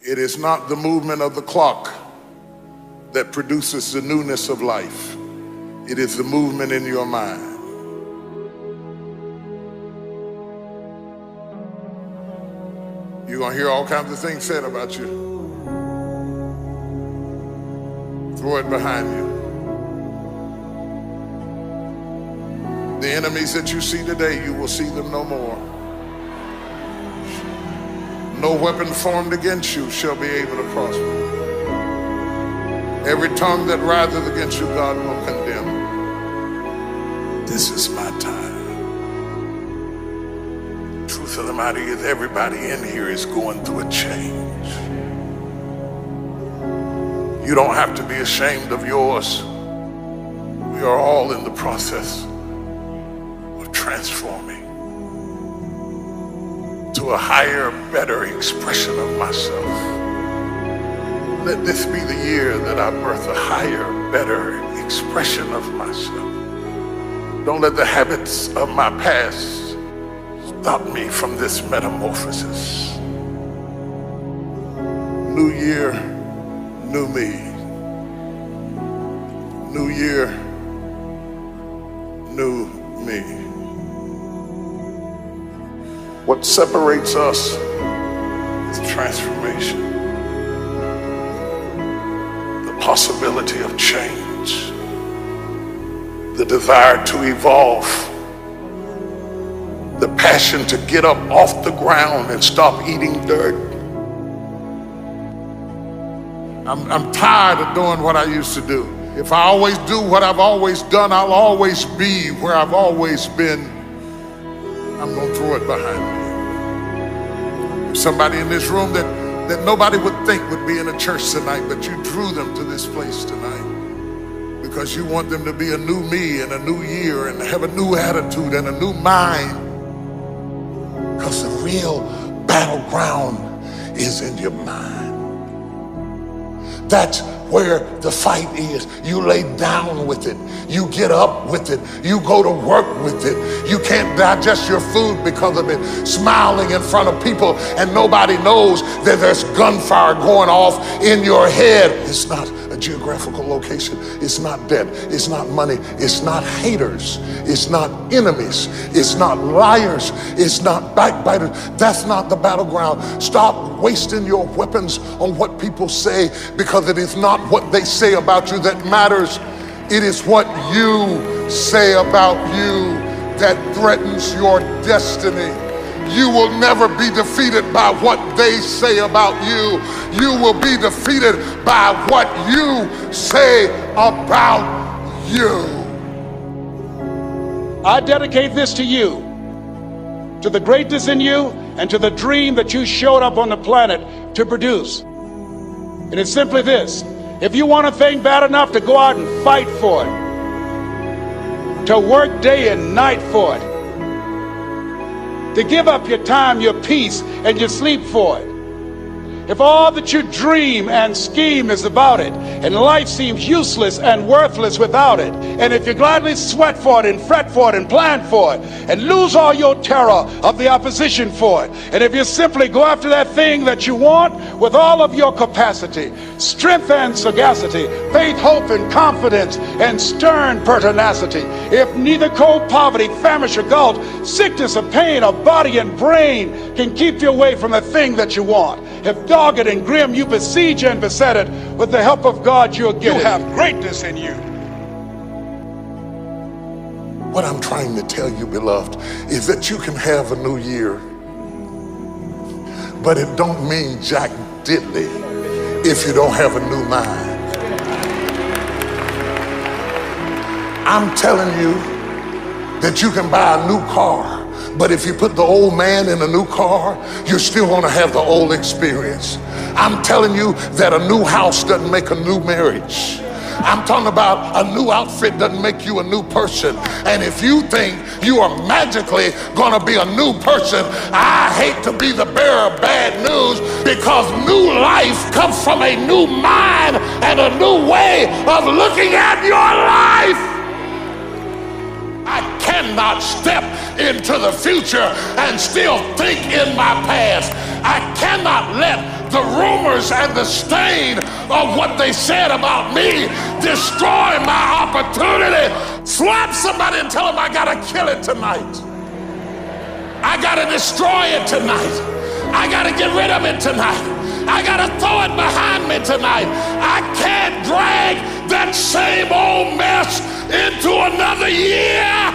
It is not the movement of the clock that produces the newness of life. It is the movement in your mind. You're going to hear all kinds of things said about you. Throw it behind you. The enemies that you see today, you will see them no more. No weapon formed against you shall be able to prosper. Every tongue that riseth against you, God will condemn. This is my time. Truth of the matter is, everybody in here is going through a change. You don't have to be ashamed of yours. We are all in the process of transforming to a higher, better expression of myself. Let this be the year that I birth a higher, better expression of myself. Don't let the habits of my past stop me from this metamorphosis. New year, new me. New year, new me. What separates us is transformation. The possibility of change. The desire to evolve. The passion to get up off the ground and stop eating dirt. I'm tired of doing what I used to do. If I always do what I've always done, I'll always be where I've always been. I'm going to throw it behind me. There's somebody in this room that nobody would think would be in a church tonight, but you drew them to this place tonight because you want them to be a new me in a new year and have a new attitude and a new mind. Because the real battleground is in your mind. That's where the fight is. You lay down with it. You get up with it. You go to work with it. You can't digest your food because of it. Smiling in front of people and nobody knows that there's gunfire going off in your head. It's not a geographical location. It's not debt. It's not money. It's not haters. It's not enemies. It's not liars. It's not backbiters. That's not the battleground. Stop wasting your weapons on what people say, because it is not what they say about you that matters. It is what you say about you that threatens your destiny. You will never be defeated by what they say about you. You will be defeated by what you say about you. I dedicate this to you, to the greatness in you, and to the dream that you showed up on the planet to produce. And it's simply this: if you want a thing bad enough to go out and fight for it, to work day and night for it, to give up your time, your peace, and your sleep for it, if all that you dream and scheme is about it, and life seems useless and worthless without it, and if you gladly sweat for it and fret for it and plan for it, and lose all your terror of the opposition for it, and if you simply go after that thing that you want with all of your capacity, strength and sagacity, faith, hope, and confidence, and stern pertinacity, if neither cold poverty, famish, or gulch, sickness or pain of body and brain can keep you away from the thing that you want, if dogged and grim you besiege and beset it, with the help of God you'll get it. You have greatness in you. What I'm trying to tell you, beloved, is that you can have a new year, but it don't mean jack diddly if you don't have a new mind. I'm telling you that you can buy a new car, but if you put the old man in a new car, you're still going to have the old experience. I'm telling you that a new house doesn't make a new marriage. I'm talking about a new outfit doesn't make you a new person. And if you think you are magically going to be a new person, I hate to be the bearer of bad news, because new life comes from a new mind and a new way of looking at your life. I cannot step into the future and still think in my past. I cannot let the rumors scars and the stain of what they said about me destroy my opportunity. Slap somebody and tell them I gotta kill it tonight. I gotta destroy it tonight. I gotta get rid of it tonight. I gotta throw it behind me tonight. I can't drag that same old mess into another year.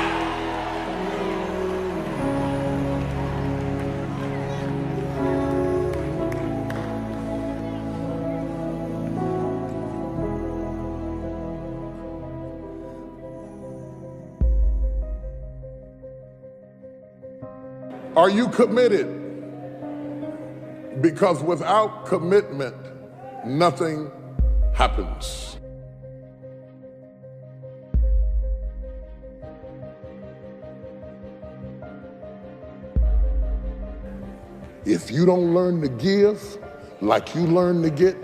Are you committed? Because without commitment, nothing happens. If you don't learn to give like you learn to get,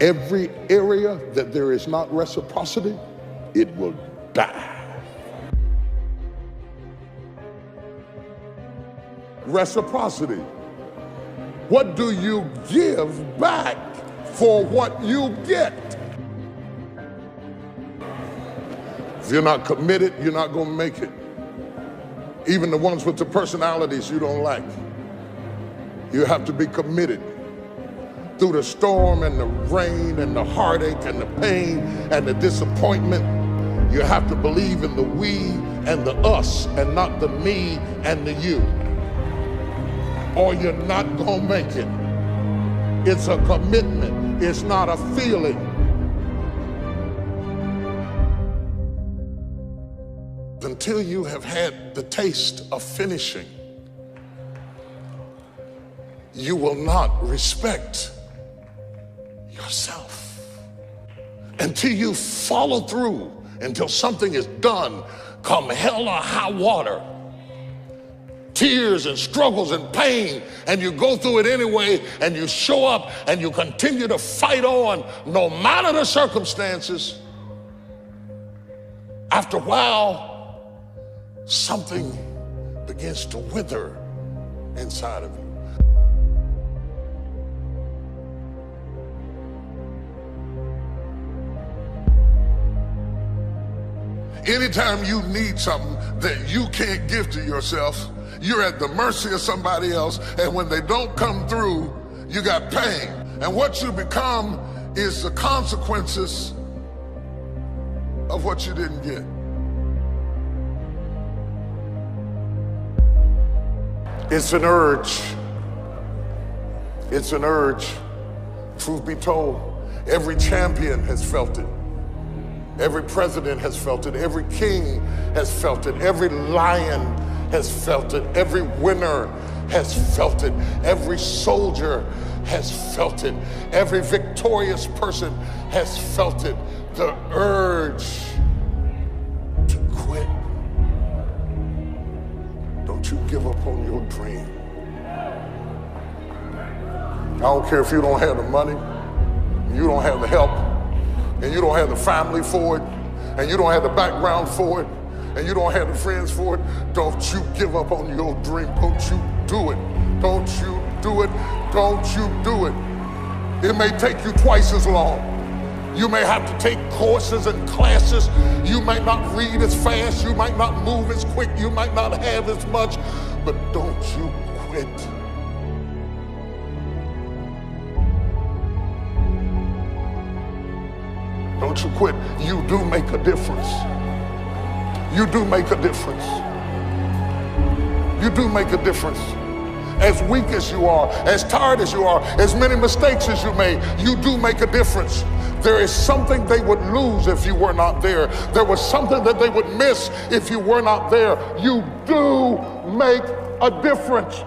every area that there is not reciprocity, it will die. Reciprocity. What do you give back for what you get? If you're not committed, you're not going to make it. Even the ones with the personalities you don't like. You have to be committed. Through the storm and the rain and the heartache and the pain and the disappointment, you have to believe in the we and the us and not the me and the you. Or you're not gonna make it. It's a commitment, it's not a feeling. Until you have had the taste of finishing, you will not respect yourself. Until you follow through, until something is done, come hell or high water, tears and struggles and pain, and you go through it anyway, and you show up and you continue to fight on no matter the circumstances. After a while, something begins to wither inside of you. Anytime you need something that you can't give to yourself, you're at the mercy of somebody else, and when they don't come through, you got pain. And what you become is the consequences of what you didn't get. It's an urge. It's an urge. Truth be told, every champion has felt it. Every president has felt it. Every king has felt it. Every lion has felt it. Every winner has felt it. Every soldier has felt it. Every victorious person has felt it. The urge to quit. Don't you give up on your dream. I don't care if you don't have the money, you don't have the help, and you don't have the family for it, and you don't have the background for it, and you don't have the friends for it. Don't you give up on your dream. Don't you do it. Don't you do it. Don't you do it. It may take you twice as long. You may have to take courses and classes. You might not read as fast. You might not move as quick. You might not have as much, but don't you quit. Don't you quit. You do make a difference. You do make a difference. You do make a difference. As weak as you are, as tired as you are, as many mistakes as you made, you do make a difference. There is something they would lose if you were not there. There was something that they would miss if you were not there. You do make a difference.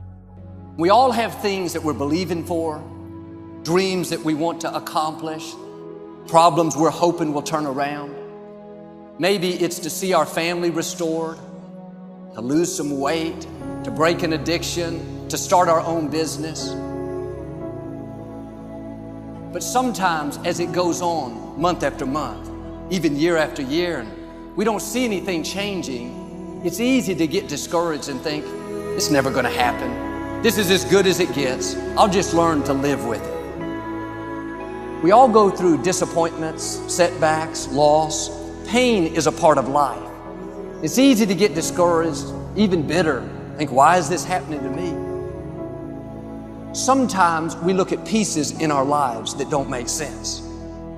We all have things that we're believing for, dreams that we want to accomplish, problems we're hoping will turn around. Maybe it's to see our family restored, to lose some weight, to break an addiction, to start our own business. But sometimes as it goes on, month after month, even year after year, and we don't see anything changing, it's easy to get discouraged and think, it's never gonna happen. This is as good as it gets. I'll just learn to live with it. We all go through disappointments, setbacks, loss. Pain is a part of life. It's easy to get discouraged, even bitter. Think, why is this happening to me? Sometimes we look at pieces in our lives that don't make sense.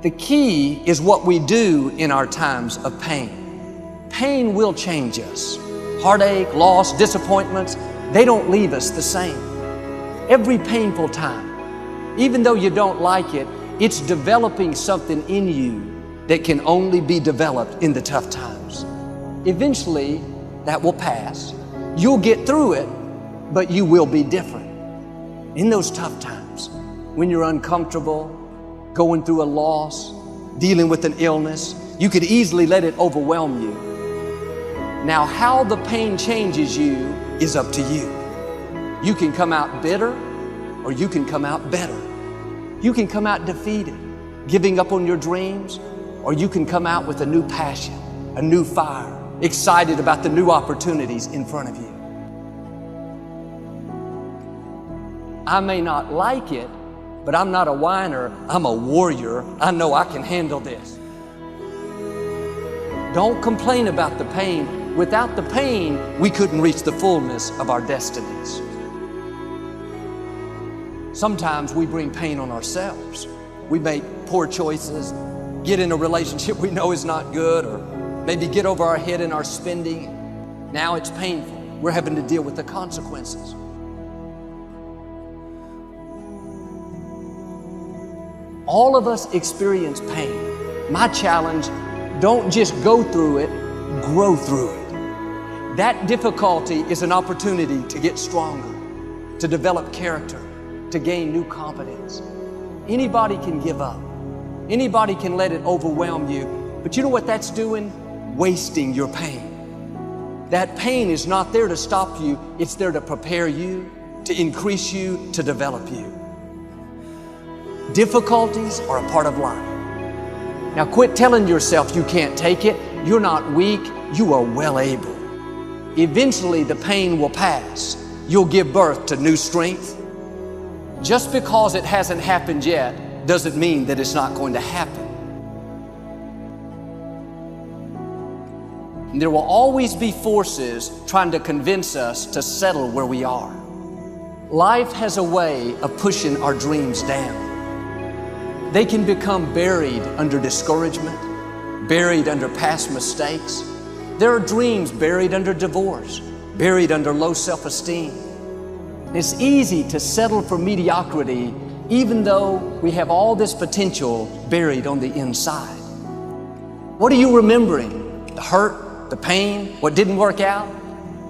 The key is what we do in our times of pain. Pain will change us. Heartache, loss, disappointments, they don't leave us the same. Every painful time, even though you don't like it, it's developing something in you that can only be developed in the tough times. Eventually, that will pass. You'll get through it, but you will be different. In those tough times, when you're uncomfortable, going through a loss, dealing with an illness, you could easily let it overwhelm you. Now, how the pain changes you is up to you. You can come out bitter, or you can come out better. You can come out defeated, giving up on your dreams, or you can come out with a new passion, a new fire, excited about the new opportunities in front of you. I may not like it, but I'm not a whiner, I'm a warrior. I know I can handle this. Don't complain about the pain. Without the pain, we couldn't reach the fullness of our destinies. Sometimes we bring pain on ourselves. We make poor choices, get in a relationship we know is not good, or maybe get over our head in our spending. Now it's painful. We're having to deal with the consequences. All of us experience pain. My challenge, don't just go through it, grow through it. That difficulty is an opportunity to get stronger, to develop character, to gain new confidence. Anybody can give up. Anybody can let it overwhelm you. But you know what that's doing? Wasting your pain. That pain is not there to stop you. It's there to prepare you, to increase you, to develop you. Difficulties are a part of life. Now quit telling yourself you can't take it. You're not weak. You are well able. Eventually the pain will pass. You'll give birth to new strength. Just because it hasn't happened yet doesn't mean that it's not going to happen. And there will always be forces trying to convince us to settle where we are. Life has a way of pushing our dreams down. They can become buried under discouragement, buried under past mistakes. There are dreams buried under divorce, buried under low self-esteem. It's easy to settle for mediocrity even though we have all this potential buried on the inside. What are you remembering? The hurt, the pain, what didn't work out?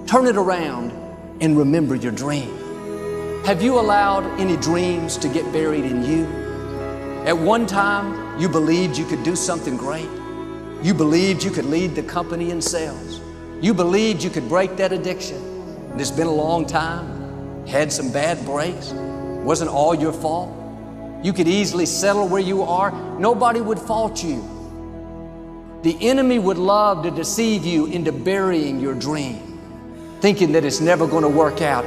Turn it around and remember your dream. Have you allowed any dreams to get buried in you? At one time, you believed you could do something great. You believed you could lead the company in sales. You believed you could break that addiction. And it's been a long time, had some bad breaks, wasn't all your fault. You could easily settle where you are. Nobody would fault you. The enemy would love to deceive you into burying your dream, thinking that it's never going to work out.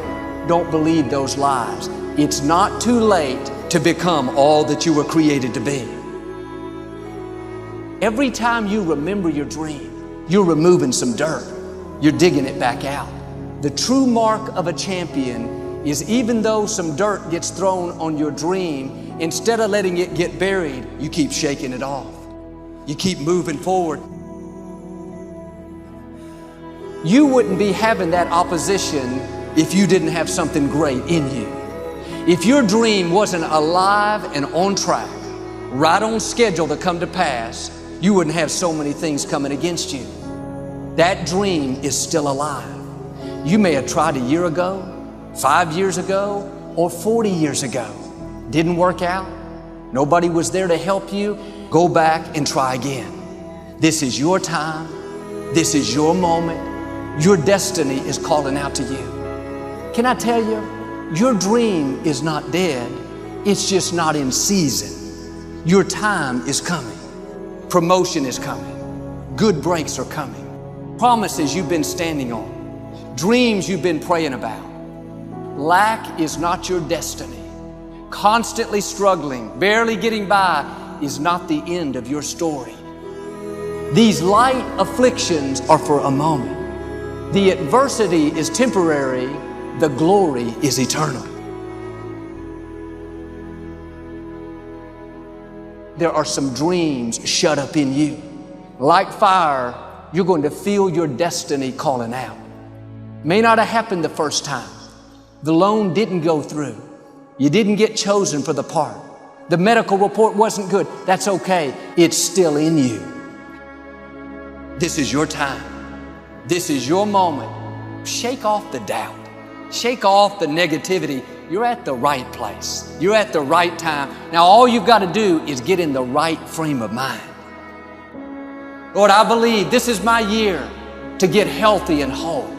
Don't believe those lies. It's not too late to become all that you were created to be. Every time you remember your dream, you're removing some dirt. You're digging it back out. The true mark of a champion is even though some dirt gets thrown on your dream, instead of letting it get buried, you keep shaking it off. You keep moving forward. You wouldn't be having that opposition if you didn't have something great in you. If your dream wasn't alive and on track, right on schedule to come to pass, you wouldn't have so many things coming against you. That dream is still alive. You may have tried a year ago, 5 years ago, or 40 years ago. Didn't work out. Nobody was there to help you. Go back and try again. This is your time. This is your moment. Your destiny is calling out to you. Can I tell you? Your dream is not dead. It's just not in season. Your time is coming. Promotion is coming. Good breaks are coming. Promises you've been standing on. Dreams you've been praying about. Lack is not your destiny. constantly struggling, barely getting by, is not the end of your story. These light afflictions are for a moment. The adversity is temporary, the glory is eternal. There are some dreams shut up in you. Like fire, you're going to feel your destiny calling out. May not have happened the first time. The loan didn't go through. You didn't get chosen for the part. The medical report wasn't good. That's okay. It's still in you. This is your time. This is your moment. Shake off the doubt. Shake off the negativity. You're at the right place. You're at the right time. Now all you've got to do is get in the right frame of mind. Lord, I believe this is my year to get healthy and whole.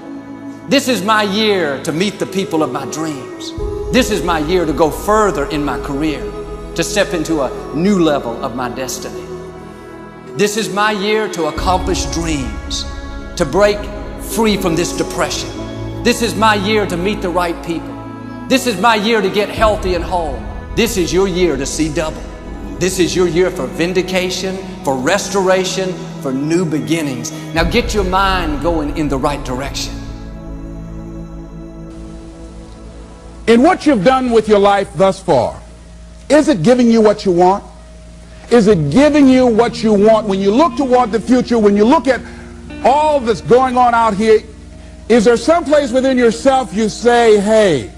This is my year to meet the people of my dreams. This is my year to go further in my career, to step into a new level of my destiny. This is my year to accomplish dreams, to break free from this depression. This is my year to meet the right people. This is my year to get healthy and whole. This is your year to see double. This is your year for vindication, for restoration, for new beginnings. Now get your mind going in the right direction. In what you've done with your life thus far, is it giving you what you want? Is it giving you what you want? When you look toward the future, when you look at all that's going on out here, is there some place within yourself you say, hey,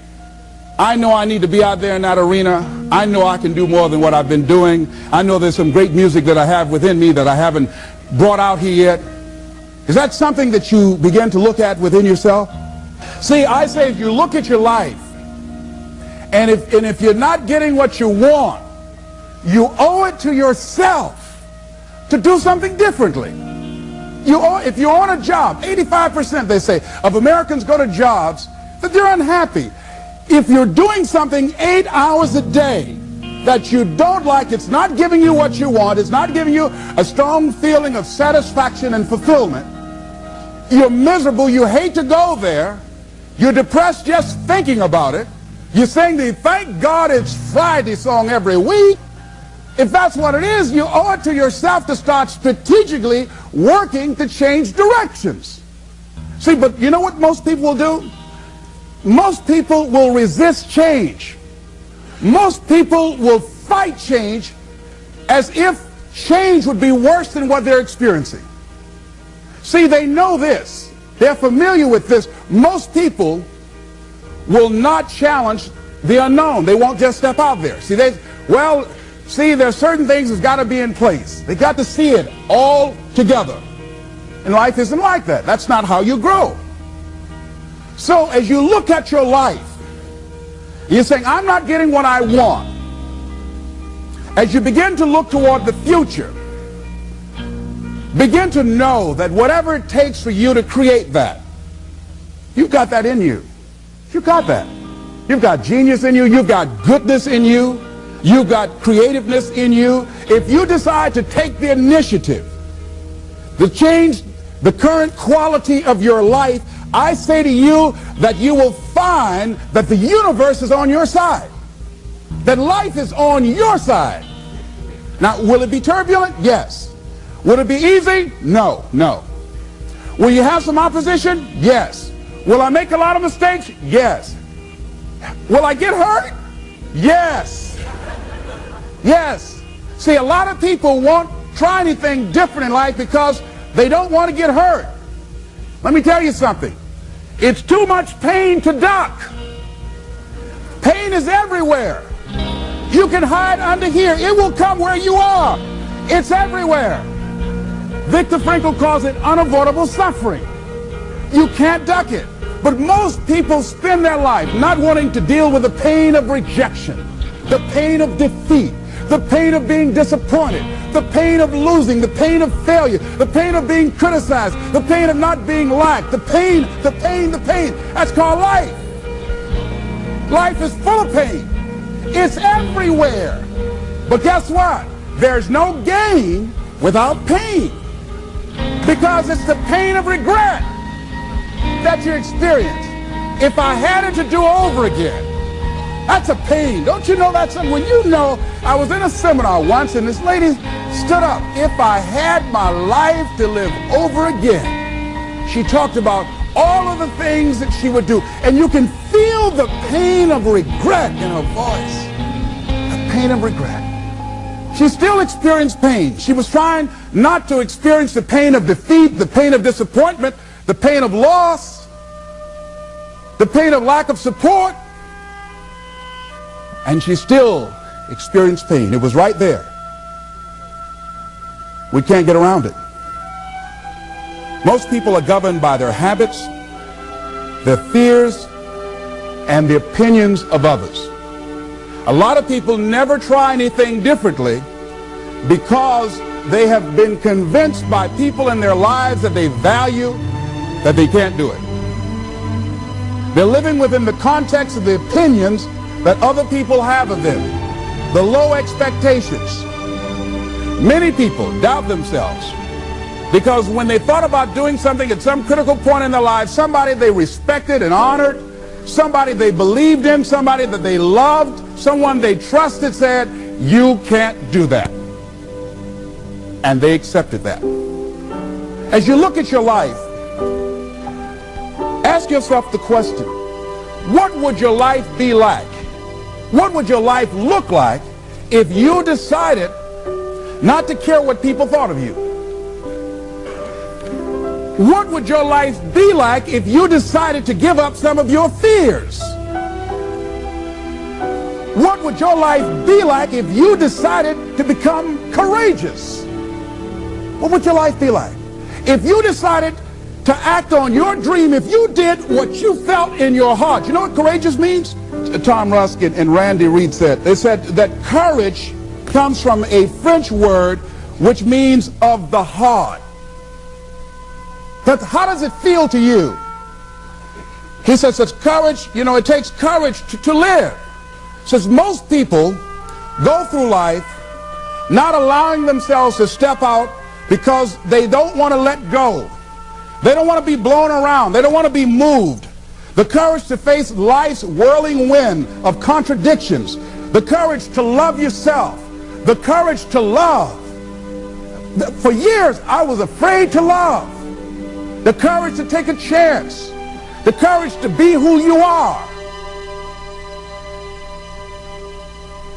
I know I need to be out there in that arena. I know I can do more than what I've been doing. I know there's some great music that I have within me that I haven't brought out here yet. Is that something that you begin to look at within yourself? See, I say if you look at your life, and if you're not getting what you want, you owe it to yourself to do something differently. If you're on a job, 85% they say of Americans go to jobs that they're unhappy. If you're doing something 8 hours a day that you don't like, it's not giving you what you want, it's not giving you a strong feeling of satisfaction and fulfillment, you're miserable, you hate to go there, you're depressed just thinking about it, you sing the Thank God It's Friday song every week. If that's what it is, you owe it to yourself to start strategically working to change directions. See, but you know what most people will do? Most people will resist change. Most people will fight change as if change would be worse than what they're experiencing. See, they know this. They're familiar with this. Most people will not challenge the unknown. They won't just step out there. See, there's certain things that's got to be in place. They got to see it all together. And life isn't like that. That's not how you grow. So as you look at your life, you're saying, I'm not getting what I want. As you begin to look toward the future, begin to know that whatever it takes for you to create that, you've got that in you. You've got that. You've got genius in you. You've got goodness in you. You've got creativeness in you. If you decide to take the initiative to change the current quality of your life, I say to you that you will find that the universe is on your side, that life is on your side. Now, will it be turbulent? Yes. Will it be easy? No, no. Will you have some opposition? Yes. Will I make a lot of mistakes? Yes. Will I get hurt? Yes. Yes. See, a lot of people won't try anything different in life because they don't want to get hurt. Let me tell you something. It's too much pain to duck. Pain is everywhere. You can hide under here. It will come where you are. It's everywhere. Viktor Frankl calls it unavoidable suffering. You can't duck it. But most people spend their life not wanting to deal with the pain of rejection, the pain of defeat, the pain of being disappointed, the pain of losing, the pain of failure, the pain of being criticized, the pain of not being liked, the pain. That's called life. Life is full of pain. It's everywhere. But guess what? There's no gain without pain. Because it's the pain of regret that you experience. If I had it to do over again, That's a pain. Don't you know that's when you know? I was in a seminar once and this lady stood up. If I had my life to live over again, she talked about all of the things that she would do. And you can feel the pain of regret in her voice. The pain of regret. She still experienced pain. She was trying not to experience the pain of defeat, the pain of disappointment, the pain of loss, the pain of lack of support. And she still experienced pain. It was right there. We can't get around it. Most people are governed by their habits, their fears, and the opinions of others. A lot of people never try anything differently because they have been convinced by people in their lives that they value that they can't do it. They're living within the context of the opinions that other people have of them, the low expectations. Many people doubt themselves because when they thought about doing something at some critical point in their lives, somebody they respected and honored, somebody they believed in, somebody that they loved, someone they trusted said, "You can't do that." And they accepted that. As you look at your life, ask yourself the question, what would your life be like? What would your life look like if you decided not to care what people thought of you? What would your life be like if you decided to give up some of your fears? What would your life be like if you decided to become courageous? What would your life be like? If you decided to act on your dream, if you did what you felt in your heart. You know what courageous means? Tom Rusk and Randy Reed said. They said that courage comes from a French word which means of the heart. But how does it feel to you? He says it's courage, you know, it takes courage to live. Says most people go through life not allowing themselves to step out because they don't want to let go. They don't want to be blown around. They don't want to be moved. The courage to face life's whirling wind of contradictions. The courage to love yourself. The courage to love. For years, I was afraid to love. The courage to take a chance. The courage to be who you are.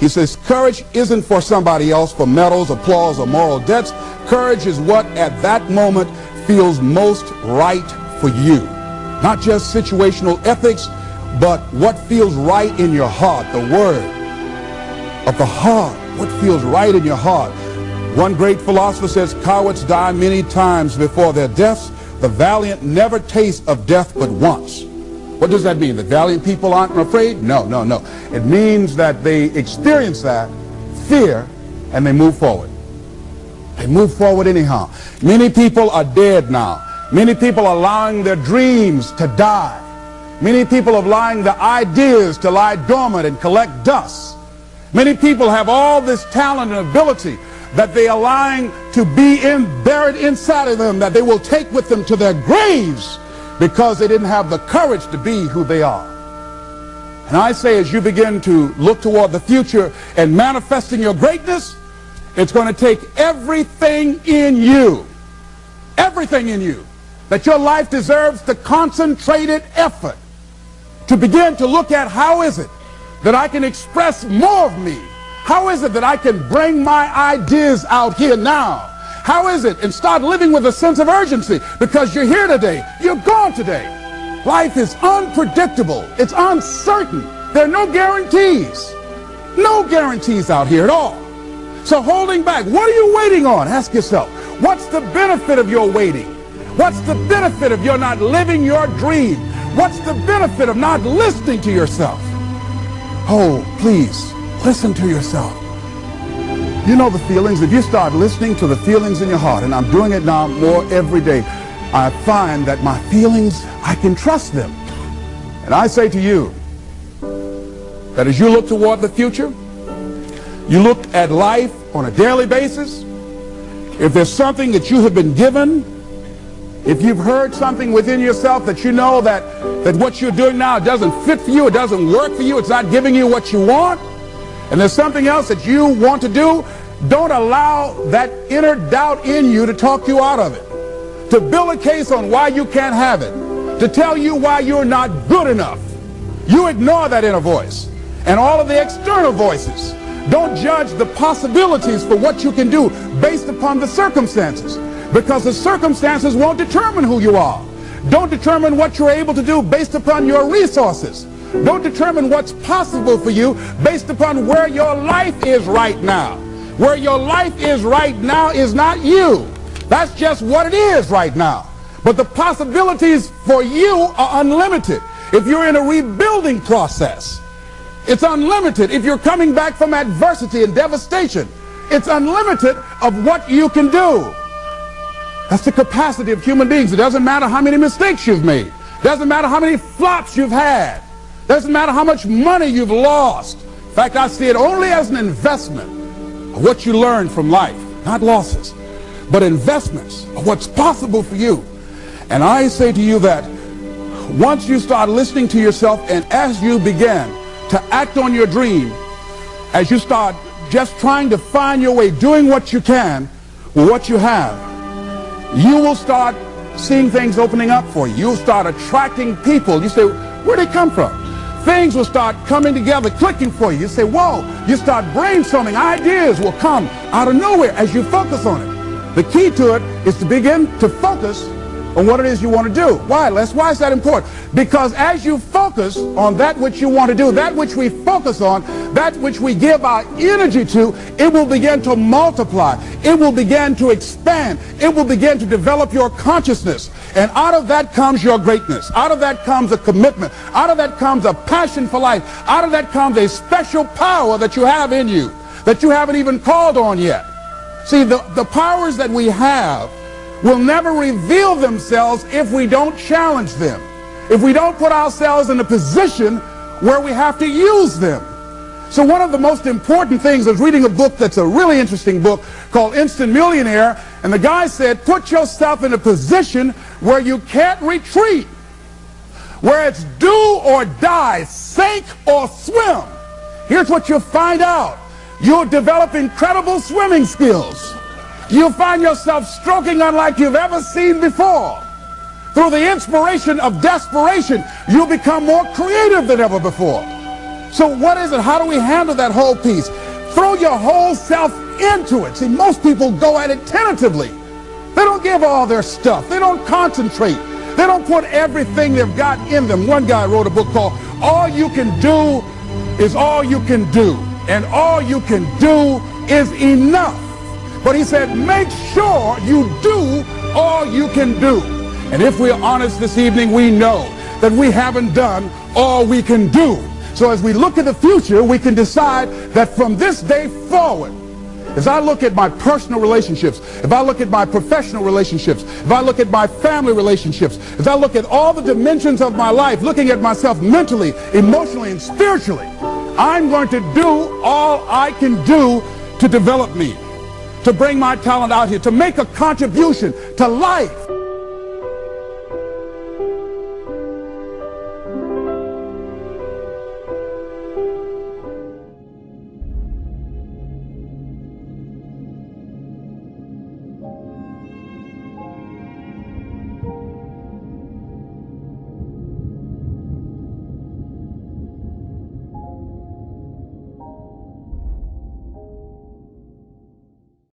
He says courage isn't for somebody else, for medals, applause, or moral debts. Courage is what at that moment feels most right for you. Not just situational ethics, but what feels right in your heart, the word of the heart, what feels right in your heart. One great philosopher says, cowards die many times before their deaths. The valiant never taste of death but once. What does that mean? The valiant people aren't afraid? No, no, no. It means that they experience that fear and they move forward. They move forward anyhow. Many people are dead now. Many people are allowing their dreams to die. Many people are allowing their ideas to lie dormant and collect dust. Many people have all this talent and ability that they are allowing to be buried inside of them, that they will take with them to their graves because they didn't have the courage to be who they are. And I say, as you begin to look toward the future and manifesting your greatness, it's going to take everything in you, that your life deserves the concentrated effort to begin to look at how is it that I can express more of me? How is it that I can bring my ideas out here now? How is it? And start living with a sense of urgency because you're here today, you're gone today. Life is unpredictable. It's uncertain. There are no guarantees. No guarantees out here at all. So holding back, what are you waiting on? Ask yourself, what's the benefit of your waiting? What's the benefit of your not living your dream? What's the benefit of not listening to yourself? Oh, please, listen to yourself. You know the feelings. If you start listening to the feelings in your heart, and I'm doing it now more every day, I find that my feelings, I can trust them. And I say to you that as you look toward the future, you look at life on a daily basis, if there's something that you have been given If you've heard something within yourself that you know that what you're doing now doesn't fit for you, it doesn't work for you, it's not giving you what you want, and there's something else that you want to do, don't allow that inner doubt in you to talk you out of it, to build a case on why you can't have it, to tell you why you're not good enough. You ignore that inner voice and all of the external voices. Don't judge the possibilities for what you can do based upon the circumstances, because the circumstances won't determine who you are. Don't determine what you're able to do based upon your resources. Don't determine what's possible for you based upon where your life is right now. Where your life is right now is not you. That's just what it is right now. But the possibilities for you are unlimited. If you're in a rebuilding process, it's unlimited. If you're coming back from adversity and devastation, it's unlimited of what you can do. That's the capacity of human beings. It doesn't matter how many mistakes you've made. It doesn't matter how many flops you've had. It doesn't matter how much money you've lost. In fact, I see it only as an investment of what you learn from life. Not losses, but investments of what's possible for you. And I say to you that once you start listening to yourself, and as you begin to act on your dream, as you start just trying to find your way, doing what you can with what you have, you will start seeing things opening up for you. You'll start attracting people. You say, where'd they come from? Things will start coming together, clicking for you. You say, whoa. You start brainstorming. Ideas will come out of nowhere as you focus on it. The key to it is to begin to focus on what it is you want to do. Why, Les? Why is that important? Because as you focus on that which you want to do, that which we focus on, that which we give our energy to, it will begin to multiply. It will begin to expand. It will begin to develop your consciousness. And out of that comes your greatness. Out of that comes a commitment. Out of that comes a passion for life. Out of that comes a special power that you have in you that you haven't even called on yet. See, the powers that we have will never reveal themselves if we don't challenge them, if we don't put ourselves in a position where we have to use them. So one of the most important things, I was reading a book that's a really interesting book called Instant Millionaire, and the guy said, put yourself in a position where you can't retreat, where it's do or die, sink or swim. Here's what you'll find out. You'll develop incredible swimming skills. You'll find yourself stroking unlike you've ever seen before. Through the inspiration of desperation, you'll become more creative than ever before. So what is it? How do we handle that whole piece? Throw your whole self into it. See, most people go at it tentatively. They don't give all their stuff. They don't concentrate. They don't put everything they've got in them. One guy wrote a book called All You Can Do Is All You Can Do. And all you can do is enough. But he said, make sure you do all you can do. And if we're honest this evening, we know that we haven't done all we can do. So as we look at the future, we can decide that from this day forward, as I look at my personal relationships, if I look at my professional relationships, if I look at my family relationships, if I look at all the dimensions of my life, looking at myself mentally, emotionally, and spiritually, I'm going to do all I can do to develop me, to bring my talent out here, to make a contribution to life.